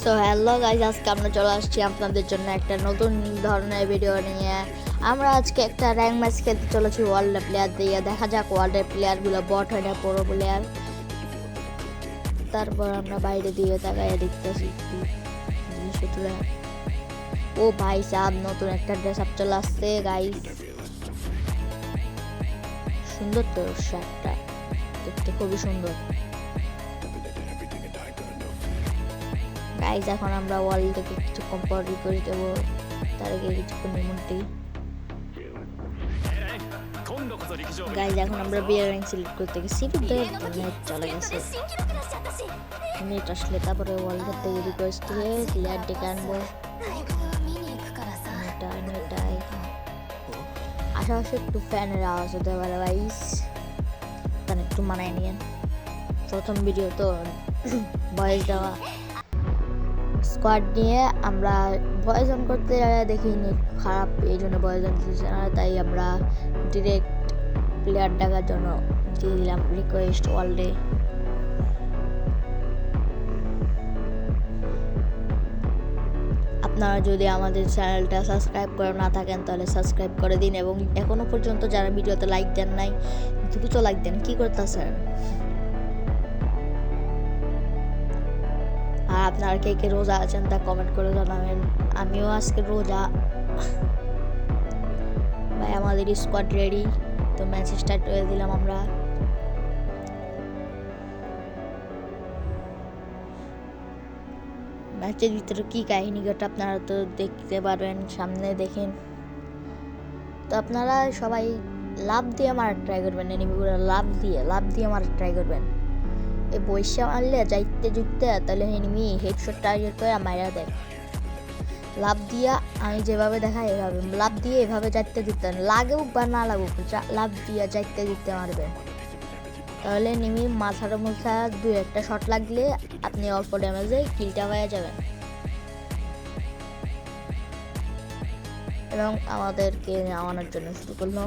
So hello guys, আজকে আমরা চলে আসছি আপনাদের জন্য একটা নতুন ধরনের ভিডিও নিয়ে। আমরা আজকে একটা র্যাঙ্ক ম্যাচ খেলতে চলেছি ওয়ার্ল্ডের প্লেয়ার দিয়ে। দেখা যাক ওয়ার্ল্ডের প্লেয়ারগুলো বট হয় না পুরো প্লেয়ার। তারপর আমরা বাইরে দিয়ে তাকাইয়া দেখতেছি জিনিসপত্র। ও ভাই সাহেব, নতুন একটা ড্রেস আপ চলে আসছে গাইজ। সুন্দর তো শার্টটা, দেখতে খুবই সুন্দর গাইজ। এখন আমরা ওয়াল থেকে কিছু কম্পাউন্ড করে দেবো, তার আগে কিছুক্ষণ নিমন্ত্রী গাইজ। এখন আমরা বিয়ার র্যাঙ্ক সিলেক্ট করতে গেছি, নেট চলে গেছে। নেট আসলে তারপরে ওয়াল থেকে রিকোয়েস্ট দিয়ে প্লেয়ার ডেকে আনবো। নেটাই আশেপাশে একটু ফ্যানের আওয়াজ হতে পারে গাইজ, তাহলে একটু মানায় নিয়েন। প্রথম ভিডিও তো ভয়েস দেওয়া স্কোয়াড নিয়ে আমরা ভয়েস অন করতে দেখিনি, খারাপ এই জন্য ভয়েস অন দিচ্ছে না, তাই আমরা ডিরেক্ট প্লেয়ার ডাকার জন্য দিয়ে দিলাম রিকোয়েস্ট ওয়ার্ল্ডে। আপনারা যদি আমাদের চ্যানেলটা সাবস্ক্রাইব করে না থাকেন তাহলে সাবস্ক্রাইব করে দিন, এবং এখনো পর্যন্ত যারা ভিডিওতে লাইক দেন নাই দ্রুত লাইক দেন। কি করতেছেন? আর আপনারা কে কে রোজা আছেন তা কমেন্ট করে জানাবেন। আমিও আজকে রোজা ভাই। আমাদের স্কোয়াড রেডি, তো ম্যাচ স্টার্ট করে দিলাম আমরা। ম্যাচের ভিতরে কি কাহিনী ঘটে আপনারা তো দেখতে পারবেন, সামনে দেখেন। তো আপনারা সবাই লাভ দিয়ে মারা ট্রাই করবেন, এনিমিগুলো লাভ দিয়ে মারা ট্রাই করবেন। এই বৈশা মারলে যাইতে জুটতে তাহলে এনিমি হেডশট টার্গেট করে মারা দেয়। লাভ দিয়া আমি যেভাবে দেখাই এভাবে লাভ দিয়ে এভাবে যাইতে দিতে, লাগুক বা না লাগুক লাভ দিয়ে যাইতে দিতে মারবেন। তাহলে এনিমি মাথার মধ্যে দু একটা শট লাগলে আপনি অল্প ড্যামেজে কিলটা হয়ে যাবেন। এবং আমাদেরকে নামানোর জন্য শুরু করলো।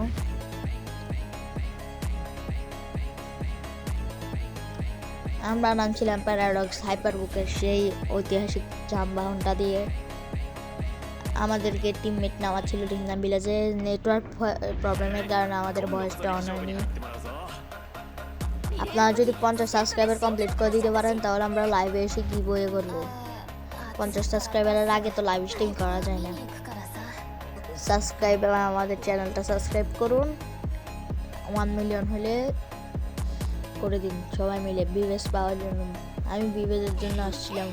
আমরা নামছিলাম প্যারাডক্স হাইপারবুকের সেই ঐতিহাসিক যানবাহনটা দিয়ে। আমাদেরকে টিমমেট নেওয়া ছিল রিংনাম ভিলেজে, নেটওয়ার্ক প্রবলেমের কারণে আমাদের ভয়েসটা অন হয়নি। আপনারা যদি 50 সাবস্ক্রাইবার কমপ্লিট করে দিতে পারেন তাহলে আমরা লাইভে এসে গিভওয়ে করবো। 50 সাবস্ক্রাইবারের আগে তো লাইভ স্ট্রিম করা যায় না। সাবস্ক্রাইবার আমাদের চ্যানেলটা সাবস্ক্রাইব করুন, 1 মিলিয়ন হলে করে দিন সবাই মিলে বিবেস পাওয়ার জন্য। আমি বিবেসের জন্য আসছিলাম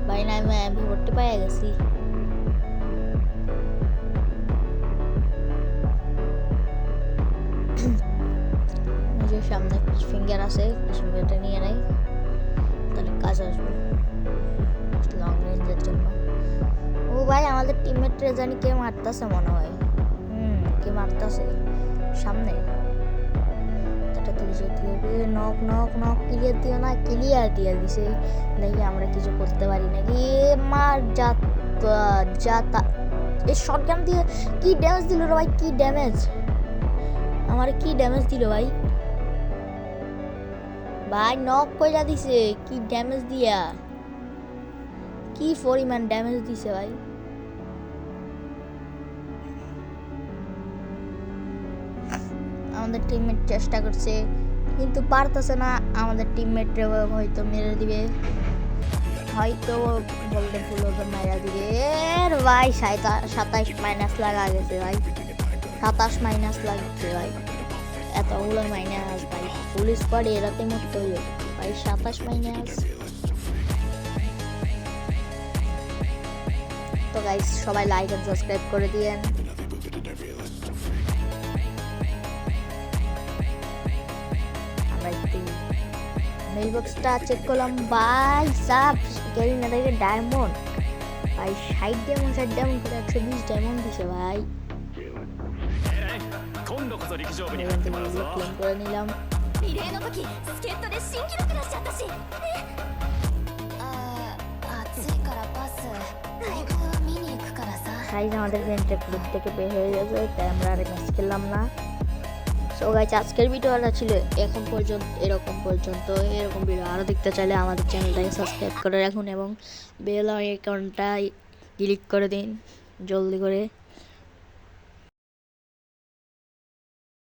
ভাই, না আমি এমপি করতে পাই গেছি। নিজের সামনে ফিঙ্গার আছে, ফিঙ্গারটা নিয়ে নেই তাহলে কাজ আসবে লং রেঞ্জের জন্য। ও ভাই, আমাদের টিমমেটরা জানি কে মারতেছে মনে হয়। কে মারতেছে সামনে? নক নক নক ক্লিয়ার দিও না, ক্লিয়ার দিয়ে দিছে। দেখি আমরা কিছু করতে পারি নাকি। মার যাতা এই শটগান দিয়ে কি ড্যামেজ দিল রে ভাই, কি ড্যামেজ আমার, কি ড্যামেজ দিল ভাই। ভাই নক কইরা দিছে, কি ড্যামেজ দিয়া, কি পরিমাণ ড্যামেজ দিছে ভাই। আমাদের টিমমেট চেষ্টা করছে কিন্তু পারতেছে না। আমাদের টিমমেটরে হয়তো মেরে দিবে, হয়তো বলতে ভুল হবে মারা দিবে। এর ভাই 27 মাইনাস লাগা গেছে ভাই, 27 মাইনাস লাগছে ভাই। এতগুলো মাইনাস ভাই, ফুল স্কোয়াড এরাতে মরতে হইল ভাই। 27 মাইনাস। তো গাইস সবাই লাইক এন্ড সাবস্ক্রাইব করে দিয়েন। মেইলবক্সটা চেক করলাম ভাই সাব, ক্যারিনারের ডায়মন্ড ভাই 60 ডায়মন্ড 60 ডায়মন্ড করে 120 ডায়মন্ড দিছে ভাই। ক্লেম করে নিলাম। গাইস আমাদের ফ্রেন্ডটা গ্রুপ থেকে বের হয়ে গেছে, তাই আমরা আর ম্যাচ খেললাম না। সো গাইস আজকের ভিডিওটা ছিল এখন পর্যন্ত এরকম ভিডিও আরও দেখতে চাইলে আমাদের চ্যানেলটাকে সাবস্ক্রাইব করে রাখুন এবং বেল আইকনটা ক্লিক করে দিন জলদি করে।